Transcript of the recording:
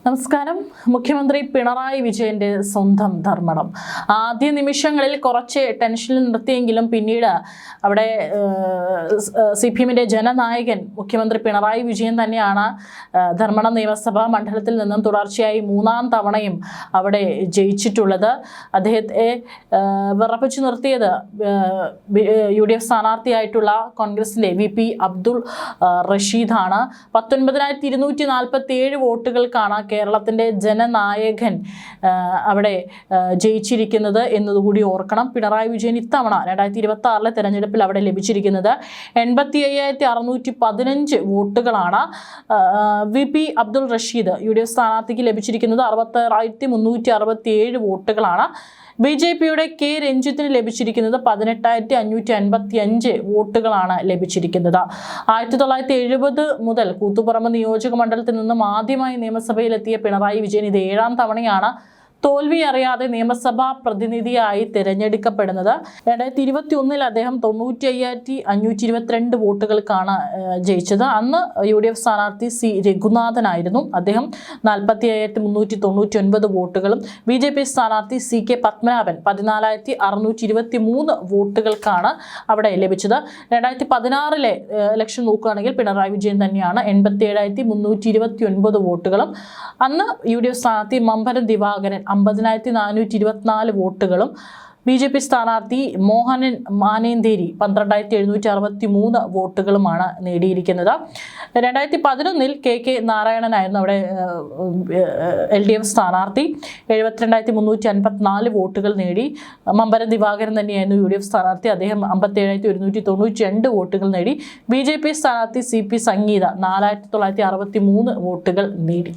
നമസ്കാരം. മുഖ്യമന്ത്രി പിണറായി വിജയന്റെ സ്വന്തം ധർമ്മടം ആദ്യ നിമിഷങ്ങളിൽ കുറച്ച് ടെൻഷനിൽ നിർത്തിയെങ്കിലും പിന്നീട് അവിടെ CPM-ന്റെ ജനനായകൻ മുഖ്യമന്ത്രി പിണറായി വിജയൻ തന്നെയാണ്. ധർമ്മടം നിയമസഭാ മണ്ഡലത്തിൽ നിന്നും തുടർച്ചയായി 3-ാം തവണയും അവിടെ ജയിച്ചിട്ടുള്ളത്. അദ്ദേഹത്തെ വിറപ്പിച്ചു നിർത്തിയത് UDF സ്ഥാനാർത്ഥിയായിട്ടുള്ള കോൺഗ്രസിന്റെ VP അബ്ദുൾ റഷീദാണ്. 19,247 വോട്ടുകൾക്കാണ് കേരളത്തിന്റെ ജനനായകൻ അവിടെ ജയിച്ചിരിക്കുന്നത് എന്നതുകൂടി ഓർക്കണം. പിണറായി വിജയൻ ഇത്തവണ 2026 തെരഞ്ഞെടുപ്പിൽ അവിടെ ലഭിച്ചിരിക്കുന്നത് 85,615 വോട്ടുകളാണ്. VP അബ്ദുൾ റഷീദ് UDF സ്ഥാനാർത്ഥിക്ക് ലഭിച്ചിരിക്കുന്നത് 66,367 വോട്ടുകളാണ്. BJP-യുടെ K രഞ്ജിത്തിന് ലഭിച്ചിരിക്കുന്നത് 18,555 വോട്ടുകളാണ് ലഭിച്ചിരിക്കുന്നത്. 1970 മുതൽ കൂത്തുപറമ്പ് നിയോജക മണ്ഡലത്തിൽ നിന്നും ആദ്യമായി നിയമസഭയിലെത്തിയ പിണറായി വിജയൻ ഇത് 7-ാം തവണയാണ് തോൽവി അറിയാതെ നിയമസഭാ പ്രതിനിധിയായി തിരഞ്ഞെടുക്കപ്പെടുന്നത്. 2021 അദ്ദേഹം 95,522 വോട്ടുകൾക്കാണ് ജയിച്ചത്. അന്ന് UDF സ്ഥാനാർത്ഥി C രഘുനാഥനായിരുന്നു. അദ്ദേഹം 45,399 വോട്ടുകളും BJP സ്ഥാനാർത്ഥി CK പത്മനാഭൻ 14,623 വോട്ടുകൾക്കാണ് അവിടെ ലഭിച്ചത്. 2016 ഇലക്ഷൻ നോക്കുകയാണെങ്കിൽ പിണറായി വിജയൻ തന്നെയാണ് 87,329 വോട്ടുകളും. അന്ന് UDF സ്ഥാനാർത്ഥി മമ്പരം ദിവാകരൻ 50,424 വോട്ടുകളും BJP സ്ഥാനാർത്ഥി മോഹനൻ മാനേന്തേരി 12,763 വോട്ടുകളുമാണ് നേടിയിരിക്കുന്നത്. 2011 KK നാരായണനായിരുന്നു അവിടെ LDF സ്ഥാനാർത്ഥി. 72,354 വോട്ടുകൾ നേടി. മമ്പരം ദിവാകരൻ തന്നെയായിരുന്നു UDF സ്ഥാനാർത്ഥി. അദ്ദേഹം 57,192 വോട്ടുകൾ നേടി. BJP സ്ഥാനാർത്ഥി CP സംഗീത 4,963 വോട്ടുകൾ നേടി.